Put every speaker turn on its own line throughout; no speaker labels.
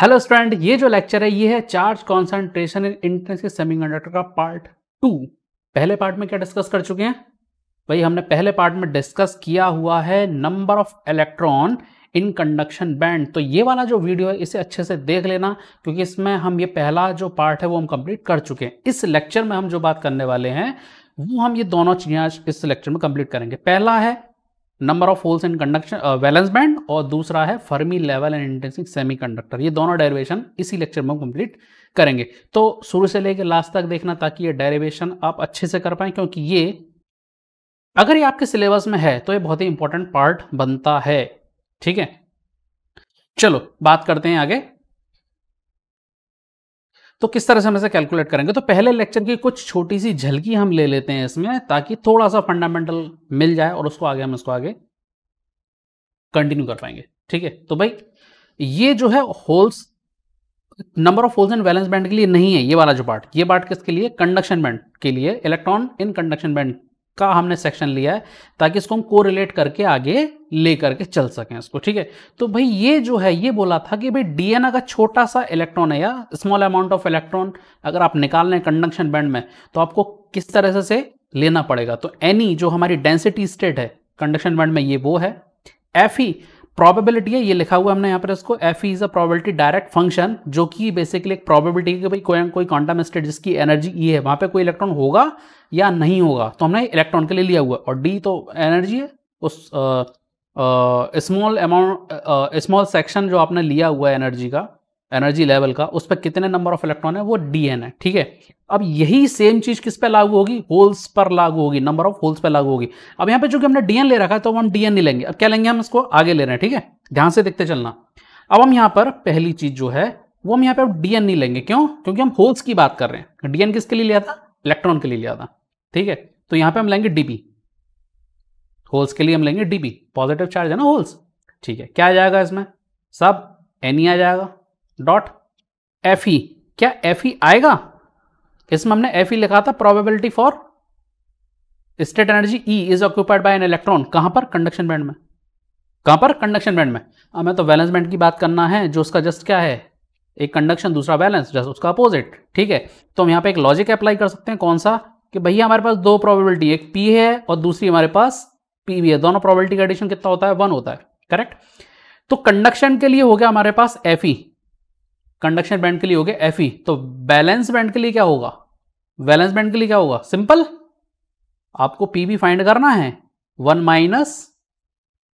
Hello student, ये जो lecture है ये है charge concentration in intensive semiconductor का पार्ट 2। पहले पार्ट में क्या डिस्कस कर चुके हैं भाई? हमने पहले पार्ट में डिस्कस किया हुआ है number of electron in conduction band. तो ये वाला जो वीडियो है इसे अच्छे से देख लेना, क्योंकि इसमें हम ये पहला जो पार्ट है वो हम कंप्लीट कर चुके हैं। इस लेक्चर में हम जो बात करने वाले हैं वो हम ये दोनों चीजें आज इस लेक्चर में कंप्लीट करेंगे। पहला है number of holes in conduction valence band और दूसरा है Fermi level and intensive semiconductor. ये दोनों डेरिवेशन इसी लेक्चर में कंप्लीट करेंगे। तो शुरू से लेकर लास्ट तक देखना ताकि ये डेरिवेशन आप अच्छे से कर पाए, क्योंकि ये अगर ये आपके सिलेबस में है तो ये बहुत ही इंपॉर्टेंट पार्ट बनता है। ठीक है, चलो बात करते हैं आगे। तो किस तरह से हम इसे कैलकुलेट करेंगे? तो पहले लेक्चर की कुछ छोटी सी झलकी हम ले लेते हैं इसमें, ताकि थोड़ा सा फंडामेंटल मिल जाए और उसको आगे हम इसको आगे कंटिन्यू कर पाएंगे। ठीक है, तो भाई ये जो है holes, number of holes in valence band के लिए नहीं है ये वाला जो पार्ट। ये पार्ट किसके लिए? कंडक्शन बैंड के लिए, इलेक्ट्रॉन इन कंडक्शन बैंड का हमने सेक्शन लिया है ताकि इसको हम कोरिलेट करके आगे ले करके चल सकें इसको। ठीक है, तो भाई ये जो है ये बोला था कि भाई डीएन अगर छोटा सा इलेक्ट्रॉन है या स्मॉल अमाउंट ऑफ इलेक्ट्रॉन अगर आप निकाल रहे हैं कंडक्शन बैंड में, तो आपको किस तरह से लेना पड़ेगा? तो एनी जो हमारी डेंसिटी स्टेट है कंडक्शन बैंड में, ये वो है। एफ ई प्रोबेबिलिटी है, ये लिखा हुआ हमने यहाँ पर इसको, F E is a probability direct function, जो कि बेसिकली एक प्रोबेबिलिटी है कि भाई कोई क्वांटम स्टेट जिसकी एनर्जी ई है वहां पे कोई इलेक्ट्रॉन होगा या नहीं होगा, तो हमने इलेक्ट्रॉन के लिए लिया हुआ। और डी तो एनर्जी है, उस स्मॉल अमाउंट स्मॉल सेक्शन जो आपने लिया हुआ है एनर्जी का, एनर्जी लेवल का, उस पर कितने नंबर ऑफ इलेक्ट्रॉन है वो डी एन है। ठीक है, अब यही सेम चीज किस पे लागू होगी? होल्स पर लागू होगी, नंबर ऑफ होल्स पर लागू होगी। अब यहाँ पे जो कि हमने डीएन ले रखा है तो हम डीएन नहीं लेंगे, अब क्या लेंगे? हम इसको आगे ले रहे हैं। ठीक है, ध्यान से देखते चलना। अब हम यहाँ पर पहली चीज जो है वो हम यहाँ पे डीएन नहीं लेंगे। क्यों? क्योंकि हम होल्स की बात कर रहे हैं। डीएन किसके लिए लिया था? इलेक्ट्रॉन के लिए लिया था। ठीक है, तो यहाँ पे हम लेंगे डीपी, होल्स के लिए हम लेंगे डीपी, पॉजिटिव चार्ज है ना होल्स। ठीक है, क्या आ जाएगा इसमें? सब एन आ जाएगा डॉट एफ ई। क्या एफ ई आएगा? इसमें हमने एफ ई लिखा था probability for state energy E is occupied by an electron. कहां पर? कंडक्शन बैंड में। कहां पर? कंडक्शन बैंड में। हमें तो वैलेंस बैंड की बात करना है, जो उसका जस्ट क्या है, एक कंडक्शन दूसरा वैलेंस, जस्ट उसका अपोजिट। ठीक है, तो हम यहां पे एक लॉजिक अप्लाई कर सकते हैं। कौन सा? कि भैया हमारे पास दो प्रोबेबिलिटी, एक पी है और दूसरी हमारे पास पी भी है, दोनों प्रोबेबिलिटी का एडिशन कितना होता है? 1 होता है। करेक्ट। तो कंडक्शन के लिए हो गया हमारे पास एफ ई, कंडक्शन बैंड के लिए हो गया एफ ई। तो बैलेंस बैंड के लिए क्या होगा? वैलेंस बैंड के लिए क्या होगा? सिंपल, आपको पी भी फाइंड करना है, 1 माइनस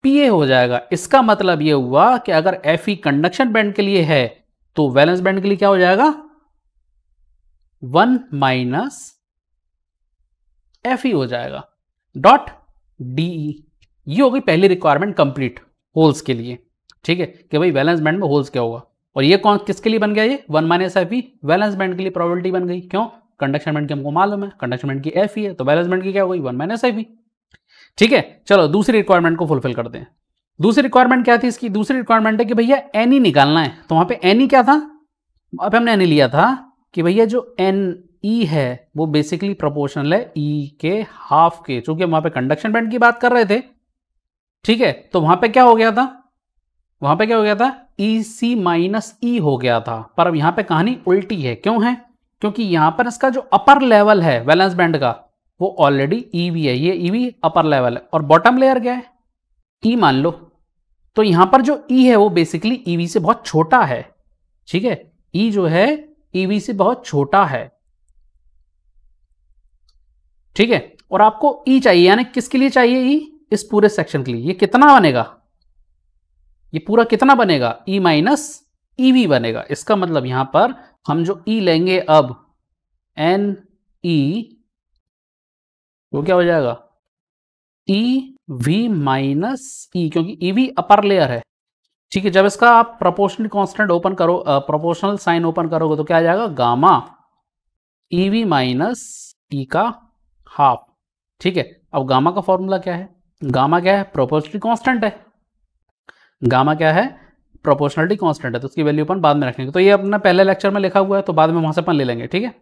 पी ए हो जाएगा। इसका मतलब यह हुआ कि अगर एफ ई कंडक्शन बैंड के लिए है तो वैलेंस बैंड के लिए क्या हो जाएगा? 1 माइनस एफ ई हो जाएगा डॉट डीई। ये होगी पहली रिक्वायरमेंट कंप्लीट होल्स के लिए। ठीक है, कि भाई वैलेंस बैंड में होल्स क्या होगा। और ये कौन किसके लिए बन गया? ये 1 माइनस एफ ई वैलेंस बैंड के लिए प्रोबेबिलिटी बन गई। क्यों? कंडक्शन बैंड की हमको मालूम है, कंडक्शन बैंड की एफ ई है, तो वैलेंस बैंड की क्या हो गई? 1 माइनस एफ ई। ठीक है, चलो दूसरी रिक्वायरमेंट को फुलफिल करते हैं। दूसरी रिक्वायरमेंट क्या थी इसकी? दूसरी रिक्वायरमेंट है कि भैया एन ई निकालना है। तो वहां पे एन ई क्या था? अब हमने एन ई लिया था कि भैया जो एन ई है वो बेसिकली प्रोपोर्शनल है ई के हाफ के, चूंकि हम वहां पे कंडक्शन बैंड की बात कर रहे थे। ठीक है, तो वहां पे क्या हो गया था? वहां पे क्या हो गया था? ई सी माइनस ई हो गया था। पर अब यहां पे कहानी उल्टी है। क्यों है? क्योंकि यहां पर इसका जो अपर लेवल है वैलेंस बैंड का वो ऑलरेडी ईवी है, ये ईवी अपर लेवल है, और बॉटम लेयर क्या है? ई मान लो। तो यहां पर जो ई है वो बेसिकली ईवी से बहुत छोटा है। ठीक है, ई जो है ईवी से बहुत छोटा है। ठीक है, और आपको ई चाहिए, यानी किसके लिए चाहिए ई? इस पूरे सेक्शन के लिए। ये कितना बनेगा? ये पूरा कितना बनेगा? ई माइनस ईवी बनेगा। इसका मतलब यहां पर हम जो ई लेंगे अब एन ई, वो क्या हो जाएगा? ई वी माइनस ई, क्योंकि ईवी अपर लेयर है। ठीक है, जब इसका आप प्रोपोर्शनल कांस्टेंट ओपन करो, प्रोपोर्शनल साइन ओपन करोगे तो क्या आ जाएगा? गामा ईवी माइनस ई का हाफ। ठीक है, अब गामा का फॉर्मूला क्या है? गामा क्या है? प्रोपोर्शनलिटी कांस्टेंट है। गामा क्या है? प्रोपोर्शनलिटी कांस्टेंट है, तो उसकी वैल्यू अपन बाद में रखेंगे। तो ये अपना पहले लेक्चर में लिखा हुआ है, तो बाद में वहां से अपन ले लेंगे। ठीक है,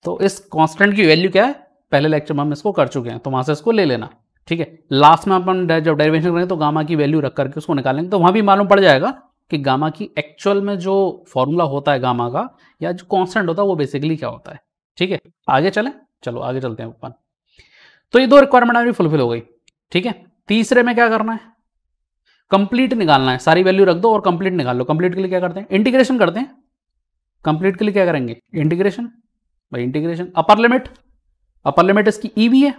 तो इस कांस्टेंट की वैल्यू क्या है? पहले लेक्चर में हम इसको कर चुके हैं, तो वहां से इसको ले लेना। ठीक है, लास्ट में अपन जब डेरिवेशन करेंगे तो गामा की वैल्यू रख करके उसको निकालेंगे, तो वहां भी मालूम पड़ जाएगा कि गामा की एक्चुअल में जो फॉर्मूला होता है गामा का या जो कांस्टेंट होता है वो बेसिकली क्या होता है। ठीक है, आगे चलें, चलो आगे चलते हैं अपन। तो ये दो रिक्वायरमेंट हमारी फुलफिल हो गई। ठीक है, तीसरे में क्या करना है, कंप्लीट निकालना है, सारी वैल्यू रख दो और कंप्लीट निकाल लो। कंप्लीट के लिए क्या करते हैं, इंटीग्रेशन करते हैं। कंप्लीट के लिए क्या करेंगे, इंटीग्रेशन। भाई इंटीग्रेशन, अपर लिमिट इसकी ई भी है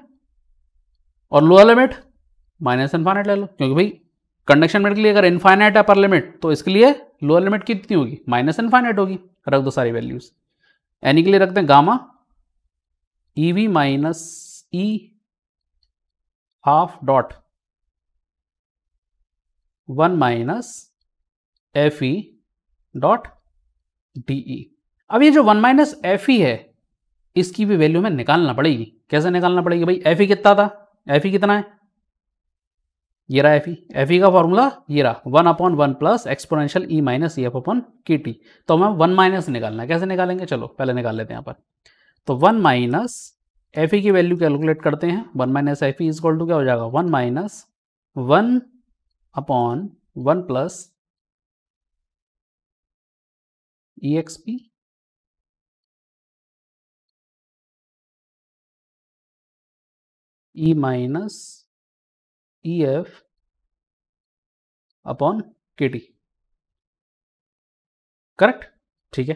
और लोअर लिमिट माइनस इनफाइनाइट ले लो, क्योंकि भाई कंडक्शन लिमिट के लिए अगर इनफाइनाइट है अपर लिमिट तो इसके लिए लोअर लिमिट कितनी होगी, माइनस इनफाइनाइट होगी। रख दो सारी वैल्यूज। एनी के लिए रखते हैं gamma E we minus E half dot 1 minus F E dot D E. अब ये जो 1 माइनस एफ ई है इसकी भी वैल्यू में निकालना पड़ेगी। कैसे निकालना पड़ेगी भाई, एफ ई कितना था, एफ ई कितना है, ये रहा एफ ई का फॉर्मूला ये रहा 1/1 प्लस एक्सपोनेंशियल ई माइनस ई एफ अपॉन के टी। तो हमें 1 माइनस निकालना है, कैसे निकालेंगे, चलो पहले निकाल लेते हैं यहाँ पर। तो 1 माइनस एफ ई की वैल्यू कैलकुलेट करते हैं। 1 minus F E is equal to क्या हो जाएगा, 1 minus 1/1 plus E X P E minus E F upon के टी। करेक्ट, ठीक है।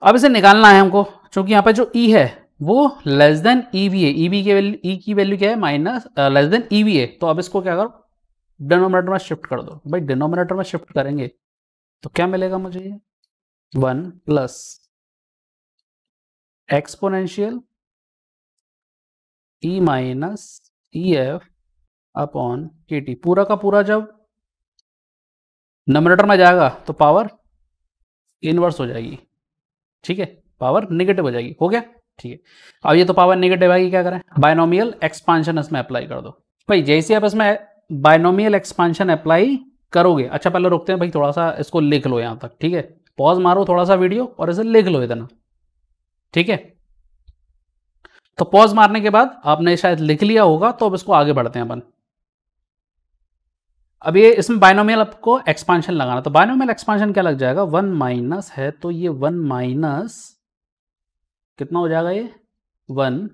अब इसे निकालना है हमको, क्योंकि यहाँ पे जो ई है वो लेस देन ई वी है। ई की वैल्यू, ई की वैल्यू क्या है, minus less than E V है। तो अब इसको क्या करो, डिनोमिनेटर में शिफ्ट कर दो। भाई डिनोमिनेटर में शिफ्ट करेंगे तो क्या मिलेगा मुझे, 1 प्लस एक्सपोनेंशियल ई माइनस ई एफ अपॉन के टी। पूरा का पूरा जब नोमिनेटर में जाएगा तो पावर इनवर्स हो जाएगी। ठीक है, पावर नेगेटिव हो जाएगी। हो गया, ठीक है। अब ये तो पावर नेगेटिव आएगी, क्या करें, बायनोमियल एक्सपांशन इसमें अप्लाई कर दो। भाई जैसे आप इसमें बायनोमियल एक्सपांशन अप्लाई करोगे, अच्छा पहले रुकते हैं भाई, थोड़ा सा इसको लिख लो यहाँ तक। ठीक है, पॉज मारो थोड़ा सा वीडियो और इसे लिख लो इतना। ठीक है, तो पॉज मारने के बाद आपने शायद लिख लिया होगा, तो अब इसको आगे बढ़ते हैं अपन। अब ये इसमें बायनोमियल आपको एक्सपांशन लगाना, तो बायनोमियल एक्सपांशन क्या लग जाएगा, 1 माइनस है तो ये 1 माइनस कितना हो जाएगा, ये 1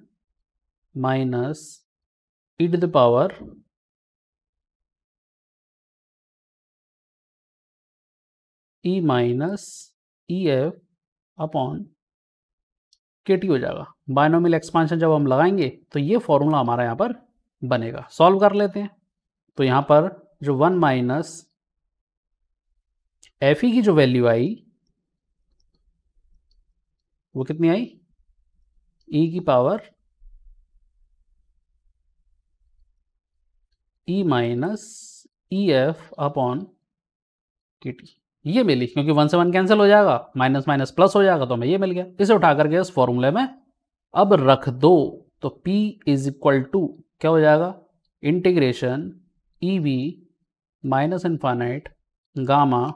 minus e to the power e minus E F upon के टी हो जाएगा। बायनोमियल एक्सपांशन जब हम लगाएंगे तो ये फॉर्मूला हमारा यहाँ पर बनेगा। सॉल्व कर लेते हैं। तो यहाँ पर जो 1 माइनस एफ ई की जो वैल्यू आई वो कितनी आई, ई की power e minus E F upon के टी, ये मिली। क्योंकि 1 से 1 कैंसिल हो जाएगा, माइनस माइनस प्लस हो जाएगा, तो हमें ये मिल गया। इसे उठा करके इस फॉर्मूले में अब रख दो। तो P इज इक्वल टू क्या हो जाएगा, integration E we minus infinite gamma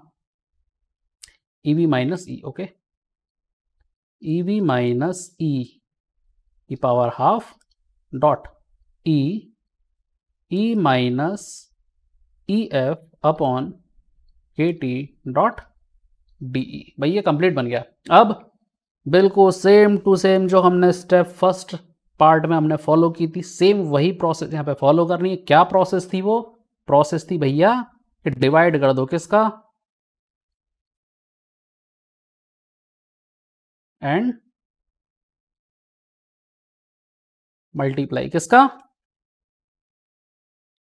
E we minus E, okay, E we minus E power half dot E minus E F upon के टी डॉट डी ई। भाई ये complete बन गया। अब बिल्कुल सेम टू सेम जो हमने step first part में हमने फॉलो की थी, सेम वही प्रोसेस यहाँ पे फॉलो करनी है। क्या प्रोसेस थी, वो प्रोसेस थी भैया कि डिवाइड कर दो किसका, एंड मल्टीप्लाई किसका,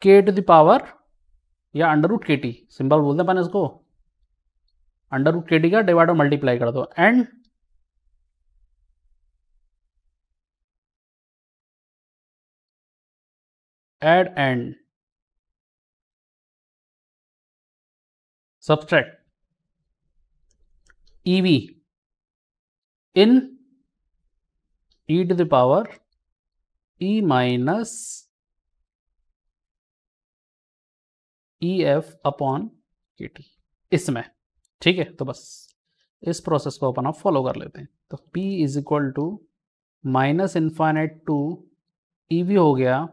के टू द पावर या under root k t, simple बोलते हैं अपन इसको, अंडर रूट के टी का डिवाइड और मल्टीप्लाई कर दो, and add and subtract e v in e to the power e minus E F upon के टी इसमें। ठीक है, तो बस इस प्रोसेस को अपन आप फॉलो कर लेते हैं। तो P is equal to minus infinite to e v हो गया,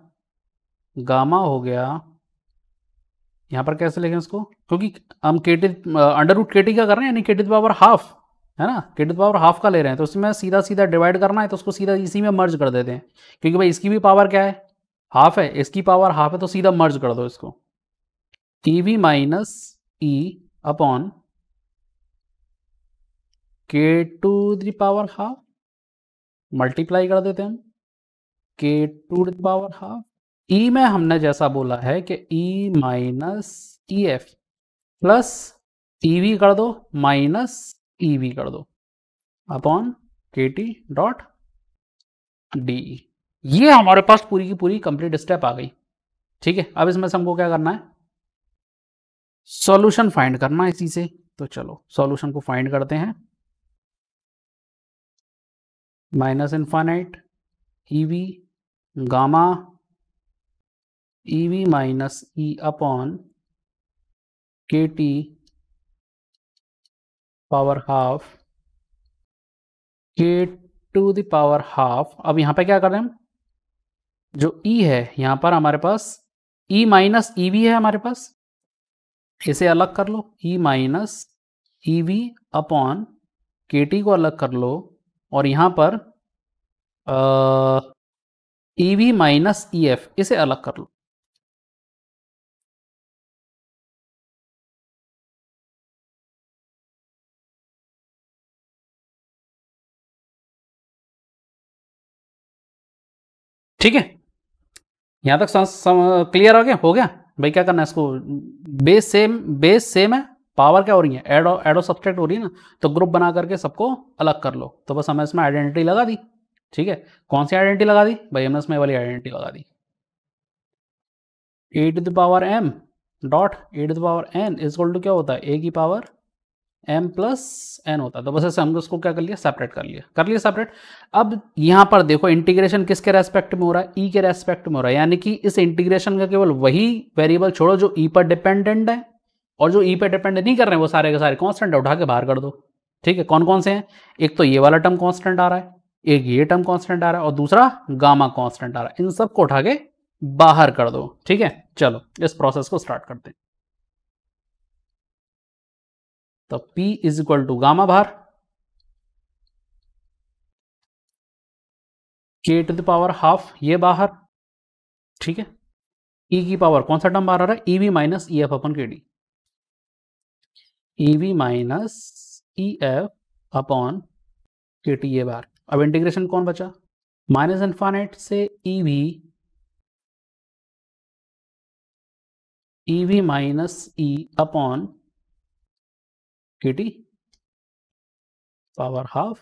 गामा हो गया, यहाँ पर कैसे लिखें इसको, क्योंकि हम केटी अंडर रूट केटी का कर रहे हैं, यानी केटी पावर हाफ है ना, केटी पावर हाफ का ले रहे हैं, तो उसमें सीधा सीधा डिवाइड करना है तो उसको सीधा इसी में मर्ज कर देते हैं, क्योंकि भाई इसकी भी पावर क्या है, हाफ है, इसकी पावर हाफ है, तो सीधा मर्ज कर दो इसको, E V minus E upon K to the power half, multiply कर देते हैं हम, K to the power half, E में हमने जैसा बोला है कि ई माइनस ई एफ प्लस ईवी कर दो माइनस ईवी कर दो अपॉन के टी डॉट डी। ये हमारे पास पूरी की पूरी कंप्लीट स्टेप आ गई। ठीक है, अब इसमें से हमको क्या करना है, सॉल्यूशन फाइंड करना है इसी से। तो चलो सॉल्यूशन को फाइंड करते हैं। Minus infinite EV gamma EV minus ई अपॉन के टी पावर हाफ के टू द पावर हाफ। अब यहाँ पे क्या कर रहे हैं हम, जो ई है यहाँ पर हमारे पास ई माइनस ई वी है हमारे पास, इसे अलग कर लो, ई माइनस ई वी अपॉन के टी को अलग कर लो, और यहाँ पर E V minus E F इसे अलग कर लो। ठीक है, यहां तक क्लियर हो गया भाई। क्या करना है इसको, बेस सेम है, पावर क्या हो रही है, एडो सब्सट्रैक्ट हो रही है ना, तो ग्रुप बना करके सबको अलग कर लो। तो बस हमें इसमें आइडेंटिटी लगा दी। ठीक है, कौन सी आइडेंटिटी लगा दी भाई, हमने इसमें वाली आइडेंटिटी लगा दी, A to the power M dot A to the power N is equal to क्या होता है, ए की पावर m प्लस एन होता है। तो बस ऐसे हमने उसको क्या कर लिया, सेपरेट कर लिया सेपरेट। अब यहाँ पर देखो इंटीग्रेशन किसके रेस्पेक्ट में हो रहा है, e के रेस्पेक्ट में हो रहा है, यानी कि इस इंटीग्रेशन का केवल वही वेरिएबल छोड़ो जो e पर डिपेंडेंट है, और जो e पर डिपेंड नहीं कर रहे हैं वो सारे के सारे कॉन्स्टेंट उठा के बाहर कर दो। ठीक है, कौन कौन से हैं, एक तो ये वाला टर्म कॉन्स्टेंट आ रहा है, एक ये टर्म कॉन्स्टेंट आ रहा है, और दूसरा गामा कॉन्स्टेंट आ रहा है, इन सबको उठा के बाहर कर दो। ठीक है, चलो इस प्रोसेस को स्टार्ट करते हैं। तो P is equal to gamma बाहर, k to the power half ये बाहर। ठीक है, E की पावर कौन सा टर्म बाहर आ रहा है, E V minus E F upon K D, E V minus E F upon के टी ये बाहर। अब इंटीग्रेशन कौन बचा, माइनस इनफाइनाइट से ईवी माइनस ई अपॉन के टी पावर हाफ,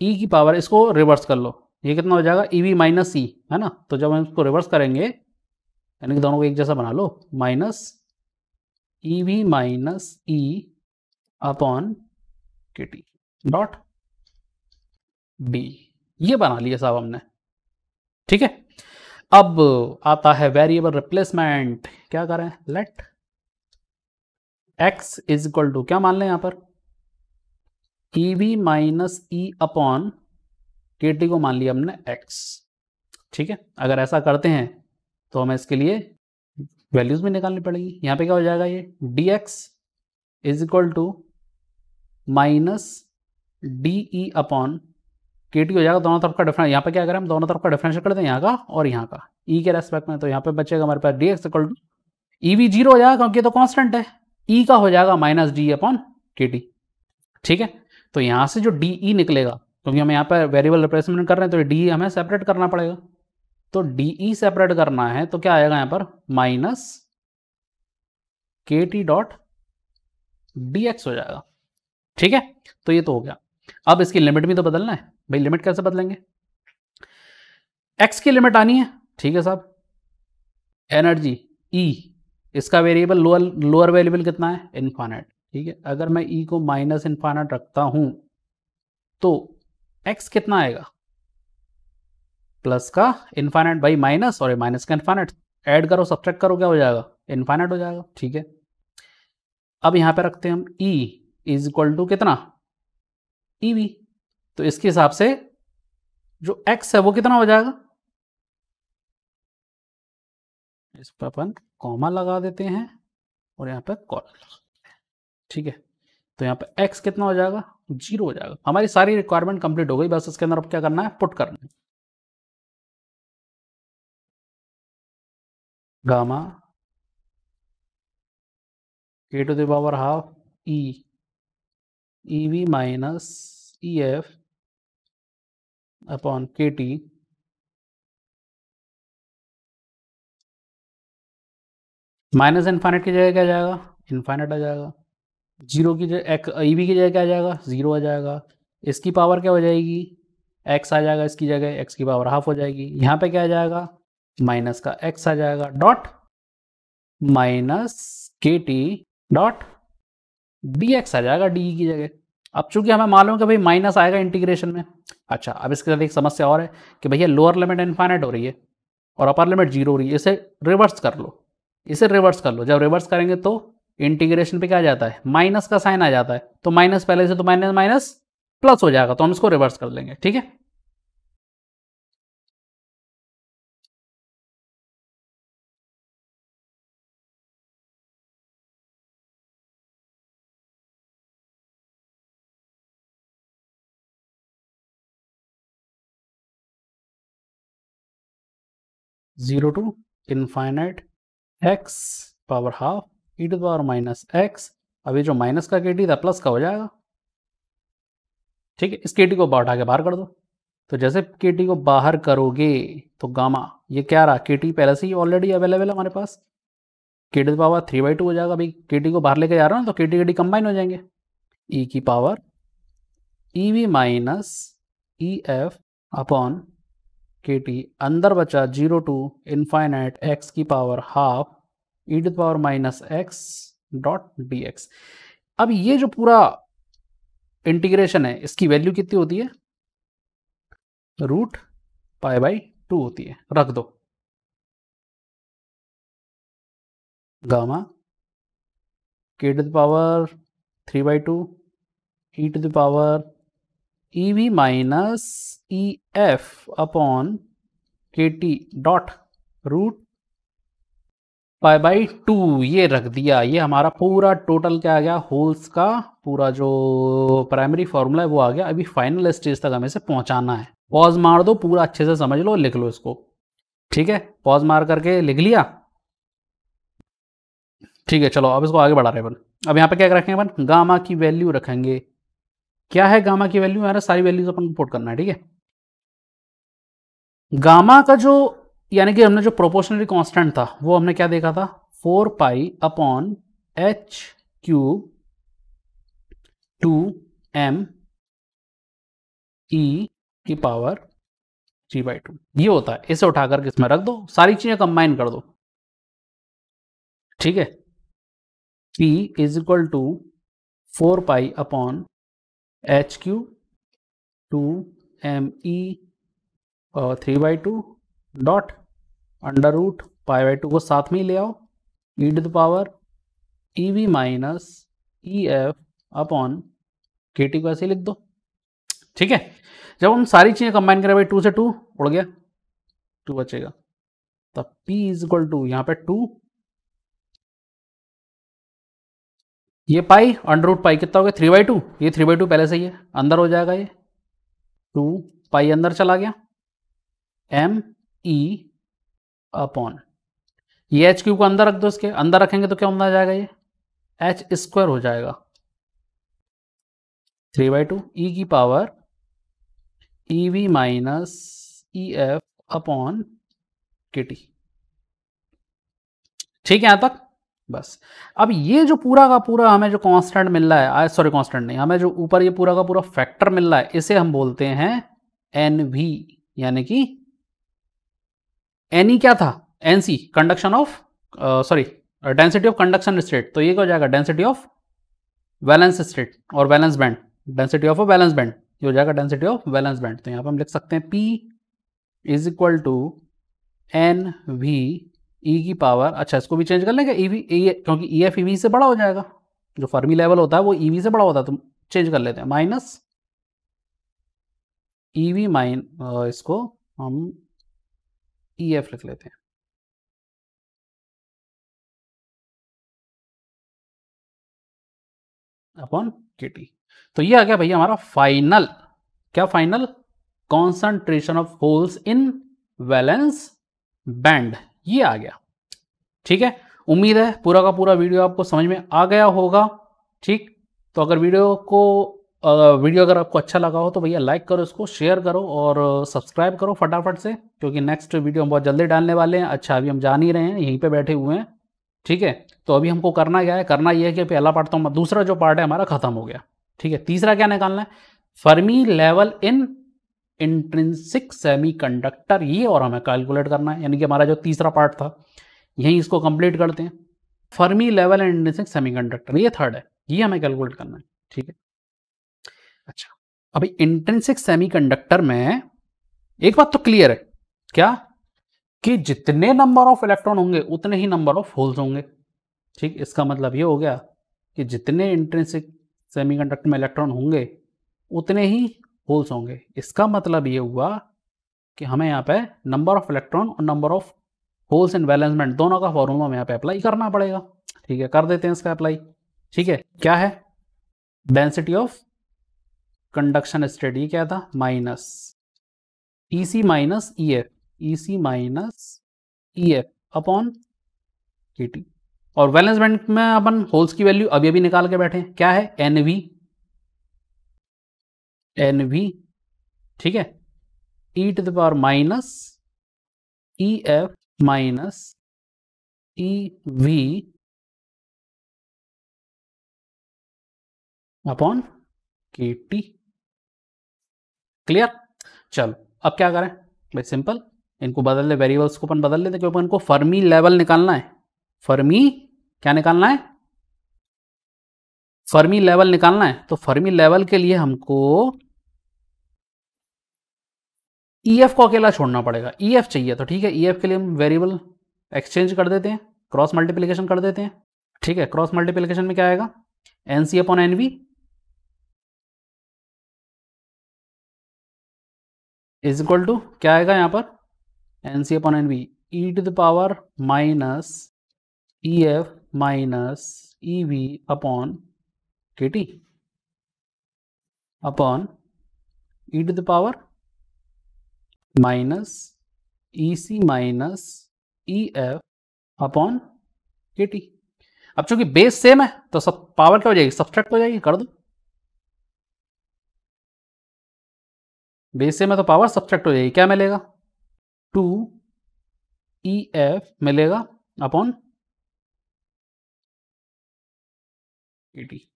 ई की पावर इसको रिवर्स कर लो, ये कितना हो जाएगा, ईवी माइनस ई है ना, तो जब हम इसको रिवर्स करेंगे यानी कि दोनों को एक जैसा बना लो, माइनस ईवी माइनस ई अपॉन के टी डॉट डी, ये बना लिया साहब हमने। ठीक है, अब आता है वेरिएबल रिप्लेसमेंट। क्या करें, let x is equal to क्या मान लें यहाँ पर, ईवी माइनस ई अपॉन के टी को मान लिया हमने x। ठीक है, अगर ऐसा करते हैं तो हमें इसके लिए वैल्यूज भी निकालनी पड़ेगी। यहाँ पे क्या हो जाएगा, ये dx is equal to minus d e upon के टी हो जाएगा, दोनों तरफ का डिफरेंस। यहाँ पे क्या करें हम, दोनों तरफ का डिफरेंशियल कर दें, यहाँ का और यहाँ का e के रेस्पेक्ट में। तो यहाँ पे बचेगा हमारे पास dx equal to e v zero हो जाएगा क्योंकि तो कांस्टेंट है, e का हो जाएगा माइनस डी अपॉन के टी। ठीक है, तो यहाँ से जो डी ई निकलेगा, क्योंकि हम यहाँ पर वेरिएबल रिप्लेसमेंट कर रहे हैं तो डी हमें सेपरेट करना पड़ेगा, तो डी ई सेपरेट करना है तो क्या आएगा यहाँ पर, minus K T dot d x हो जाएगा। ठीक है, तो ये तो हो गया। अब इसकी लिमिट भी तो बदलना है भाई, लिमिट कैसे बदलेंगे, x की लिमिट आनी है। ठीक है साहब, एनर्जी E इसका वेरिएबल लोअर वेरिएबल कितना है, इनफाइनाइट। ठीक है, अगर मैं E को माइनस इनफाइनाइट रखता हूं तो x कितना आएगा, प्लस का इनफाइनाइट भाई माइनस, और माइनस का इनफाइनाइट, ऐड करो सब्ट्रैक्ट करो क्या हो जाएगा, इनफाइनाइट हो जाएगा। ठीक है, अब यहां पे रखते हैं हम E इज इक्वल टू कितना, EV, तो इसके हिसाब से जो x है वो कितना हो जाएगा, इस पर अपन कॉमा लगा देते हैं, और यहाँ पे कॉल। ठीक है, तो यहाँ पे x कितना हो जाएगा, 0 हो जाएगा। हमारी सारी रिक्वायरमेंट कंप्लीट हो गई, बस इसके अंदर अब क्या करना है, पुट करना है। Gamma k to the power half e ev minus ef upon kt minus infinite की जगह क्या आ जाएगा, इन्फाइनाइट आ जाएगा। जीरो की जगह ईवी की जगह क्या आ जाएगा, 0 आ जाएगा। इसकी पावर क्या हो जाएगी, x आ जाएगा, इसकी जगह x की पावर हाफ हो जाएगी। यहाँ पे क्या आ जाएगा, माइनस का x आ जाएगा, dot minus K T dot d x आ जाएगा डी की जगह। अब चूंकि हमें मालूम है कि भाई माइनस आएगा इंटीग्रेशन में। अच्छा, अब इसके साथ एक समस्या और है कि भैया लोअर लिमिट इनफाइनाइट हो रही है और अपर लिमिट 0 हो रही है, इसे रिवर्स कर लो, इसे रिवर्स कर लो। जब रिवर्स करेंगे तो इंटीग्रेशन पे क्या आ जाता है, माइनस का साइन आ जाता है, तो माइनस पहले से तो माइनस माइनस प्लस हो जाएगा, तो हम इसको रिवर्स कर लेंगे। ठीक है, zero to infinite x power half e to power minus x. अभी जो माइनस का के टी था प्लस का हो जाएगा। ठीक है, इस के टी को उठा के बाहर कर दो। तो जैसे के टी को बाहर करोगे तो गामा, ये क्या रहा, के टी पहले से ही ऑलरेडी अवेलेबल है हमारे पास, के टी पावर 3/2 हो जाएगा। भाई के टी को बाहर लेके जा रहा हूँ तो के टी कंबाइन हो जाएंगे, ई की power E V minus E F upon के टी, अंदर बचा 0 टू इनफाइनाइट एक्स की power half e to power minus x dot d x. अब ये जो पूरा इंटीग्रेशन है इसकी वैल्यू कितनी होती है, √π/2 होती है, रख दो। Gamma k to the power 3/2 e to the power E V minus E F upon के टी डॉट √π/2 ये रख दिया। ये हमारा पूरा टोटल क्या आ गया, होल्स का पूरा जो प्राइमरी फॉर्मूला है वो आ गया। अभी फाइनल स्टेज तक हमें इसे पहुंचाना है। पॉज मार दो, पूरा अच्छे से समझ लो, लिख लो इसको। ठीक है, पॉज मार करके लिख लिया। ठीक है, चलो अब इसको आगे बढ़ा रहे हैं अपन। अब यहाँ पे क्या रखेंगे अपन, गामा की वैल्यू रखेंगे। क्या है गामा की वैल्यू, हमारा सारी वैल्यूज अपन पुट करना है। ठीक है, गामा का जो यानी कि हमने जो प्रोपोर्शनली कांस्टेंट था वो हमने क्या देखा था, 4π/h³ 2m e की पावर 3/2 ये होता है। इसे उठाकर किसमें रख दो, सारी चीजें कंबाइन कर दो। ठीक है, p is equal to 4π/h³ 2me 3/2 dot √π/2 को साथ में ही ले आओ, E to the power E V minus E F upon के टी को ऐसे लिख दो। ठीक है, जब हम सारी चीजें कंबाइन करें भाई, 2 से 2 उड़ गया, 2 बचेगा, तब p इज इक्वल टू यहाँ पे 2, ये पाई √π कितना हो गया 3/2, ये 3/2 पहले से ही है, अंदर हो जाएगा, ये 2 अंदर चला गया, m e अपॉन ये h³ को अंदर रख दो, इसके अंदर रखेंगे तो क्या होना जाएगा, ये h² हो जाएगा 3/2 e की power E V minus E F upon के टी। ठीक है यहां तक, बस। अब ये जो पूरा का पूरा हमें जो कांस्टेंट मिल रहा है, सॉरी कांस्टेंट नहीं, हमें जो ऊपर ये पूरा का पूरा फैक्टर मिल रहा है, इसे हम बोलते हैं NV, यानी कि NE क्या था, NC conduction of sorry density of conduction state, तो ये क्या हो जाएगा, डेंसिटी ऑफ वैलेंस स्टेट और valence band, density of a valence band, ये हो जाएगा डेंसिटी ऑफ वैलेंस बैंड। तो यहाँ पे हम लिख सकते हैं P is equal to NV e की पावर, अच्छा इसको भी चेंज कर लेंगे EV, क्योंकि EF EV से बड़ा हो जाएगा, जो फर्मी लेवल होता है वो EV से बड़ा होता है, तो चेंज कर लेते हैं, माइनस EV इसको हम EF लिख लेते हैं। अपॉन के टी। तो ये आ गया भैया हमारा फाइनल, क्या final, concentration of holes in valence band, ये आ गया। ठीक है, उम्मीद है पूरा का पूरा वीडियो आपको समझ में आ गया होगा। ठीक, तो अगर वीडियो अगर आपको अच्छा लगा हो तो भैया लाइक करो, इसको शेयर करो और सब्सक्राइब करो फटाफट से, क्योंकि नेक्स्ट वीडियो हम बहुत जल्दी डालने वाले हैं। अच्छा, अभी हम जान ही रहे हैं, यहीं पे बैठे हुए हैं। ठीक है, तो अभी हमको करना क्या है, करना ये है कि पहला पार्ट तो दूसरा जो पार्ट है हमारा खत्म हो गया। ठीक है, तीसरा क्या निकालना है, Fermi level in intrinsic semiconductor, ये और हमें कैलकुलेट करना है, यानी कि हमारा जो तीसरा पार्ट था यहीं इसको कंप्लीट करते हैं। Fermi level and intrinsic semiconductor, ये थर्ड है, ये हमें कैलकुलेट करना है। ठीक है, अच्छा, अभी इंट्रिंसिक सेमीकंडक्टर में एक बात तो क्लियर है, क्या, कि जितने नंबर ऑफ इलेक्ट्रॉन होंगे उतने ही नंबर ऑफ होल्स होंगे। ठीक, इसका मतलब ये हो गया कि जितने इंट्रिंसिक सेमीकंडक्टर में इलेक्ट्रॉन होंगे उतने ही होल्स होंगे। इसका मतलब ये हुआ कि हमें यहाँ पे नंबर ऑफ इलेक्ट्रॉन और नंबर ऑफ होल्स इन वैलेंसमेंट दोनों का फॉर्मूला हमें यहाँ पे अप्लाई करना पड़ेगा। ठीक है, कर देते हैं इसका अप्लाई। ठीक है, क्या है, डेंसिटी ऑफ कंडक्शन स्टेट, ये क्या था, minus E C minus E F, ई C minus E F upon के टी। और वैलेंस बैंड में अपन होल्स की वैल्यू अभी अभी निकाल के बैठे हैं, क्या है, एन वी, एन वी। ठीक है, E to the power minus E F minus E V upon के टी। क्लियर, चलो अब क्या करें भाई, सिंपल, इनको बदल ले, वेरिएबल्स को अपन बदल लेते, क्योंकि इनको फर्मी लेवल निकालना है। फर्मी क्या निकालना है, फर्मी लेवल निकालना है। तो फर्मी लेवल के लिए हमको ईएफ को अकेला छोड़ना पड़ेगा, ईएफ चाहिए। तो ठीक है, ईएफ के लिए हम वेरिएबल एक्सचेंज कर देते हैं, क्रॉस मल्टीप्लिकेशन कर देते हैं। ठीक है, क्रॉस मल्टीप्लिकेशन में क्या आएगा, N C upon N V is equal to क्या आएगा यहाँ पर, N C upon N V E to the power minus E F minus E V upon के T upon E to the power minus E C minus E F upon के T. अब चूंकि base same है तो सब power क्या हो जाएगी, सब्सट्रैक्ट हो जाएगी, कर दो। बेस सेम है तो पावर सब्सट्रैक्ट हो जाएगी, क्या मिलेगा, 2 ई एफ मिलेगा अपॉन के टी,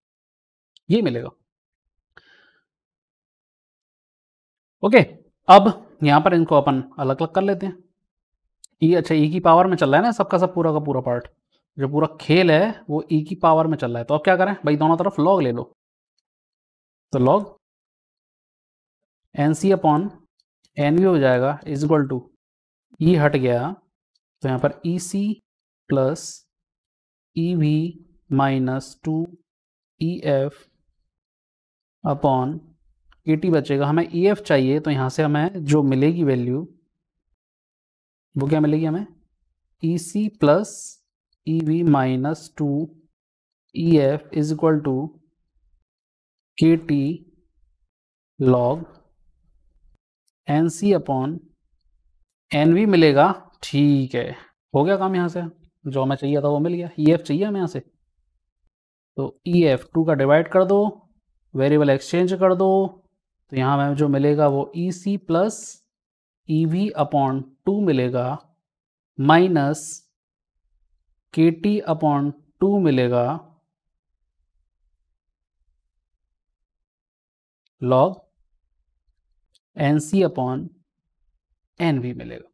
ये मिलेगा। ओके, अब यहां पर इनको अपन अलग अलग कर लेते हैं। ई, अच्छा, ई की पावर में चल रहा है ना सबका सब, पूरा का पूरा पार्ट, जो पूरा खेल है वो ई की पावर में चल रहा है। तो अब क्या करें भाई, दोनों तरफ लॉग ले लो। तो log N C upon N v हो जाएगा इज इक्वल टू, ई हट गया तो यहाँ पर E C plus E we minus 2 E F upon के टी बचेगा। हमें ई एफ चाहिए, तो यहाँ से हमें जो मिलेगी वैल्यू वो क्या मिलेगी, हमें E C plus E we minus 2 E F is equal to K T log N C upon N V मिलेगा। ठीक है, हो गया काम, यहाँ से जो हमें चाहिए था वो मिल गया। ई एफ चाहिए हमें यहाँ से, तो ई एफ 2 का डिवाइड कर दो, वेरिएबल एक्सचेंज कर दो, तो यहाँ हमें जो मिलेगा वो E C plus E V upon 2 मिलेगा माइनस के टी अपॉन 2 मिलेगा log N C upon N V मिलेगा।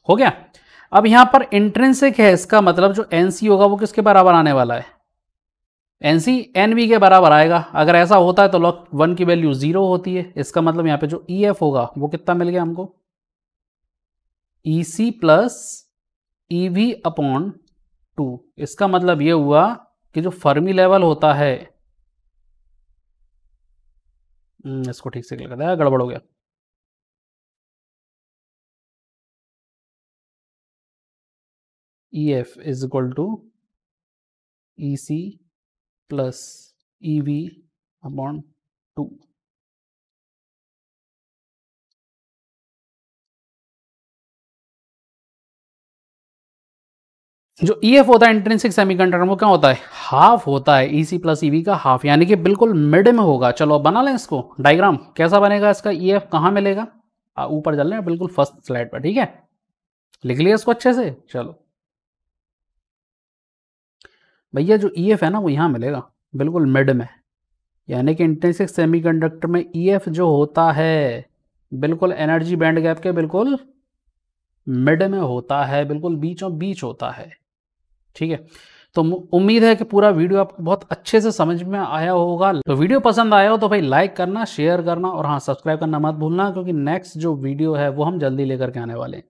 हो गया। अब यहां पर इंट्रिंसिक है, इसका मतलब जो एन सी होगा वो किसके बराबर आने वाला है, एन सी एन वी के बराबर आएगा। अगर ऐसा होता है तो लॉग 1 की वैल्यू 0 होती है। इसका मतलब यहाँ पे जो ई एफ होगा वो कितना मिल गया हमको, E C plus E V upon 2। इसका मतलब ये हुआ कि जो फर्मी लेवल होता है, इसको ठीक से लगा दिया, गड़बड़ हो गया। E F is equal to E C plus EV upon 2। जो EF होता है इंट्रिंसिक सेमीकंडक्टर, वो क्या होता है, हाफ होता है EC प्लस EV का हाफ, यानी कि बिल्कुल मिड में होगा। चलो अब बना लें इसको डायग्राम, कैसा बनेगा इसका, EF कहाँ मिलेगा, ऊपर चल रहे हैं बिल्कुल फर्स्ट स्लाइड पर, ठीक है, लिख लिया इसको अच्छे से। चलो भैया जो EF है ना वो यहाँ मिलेगा बिल्कुल मिड में, यानी कि इंट्रिंसिक सेमीकंडक्टर में EF जो होता है बिल्कुल एनर्जी बैंड गैप के बिल्कुल मिड में होता है, बिल्कुल बीचों बीच होता है, ठीक है। तो उम्मीद है कि पूरा वीडियो आपको बहुत अच्छे से समझ में आया होगा। तो वीडियो पसंद आया हो तो भाई लाइक करना, शेयर करना और हाँ सब्सक्राइब करना मत भूलना, क्योंकि नेक्स्ट जो वीडियो है वो हम जल्दी लेकर के आने वाले हैं।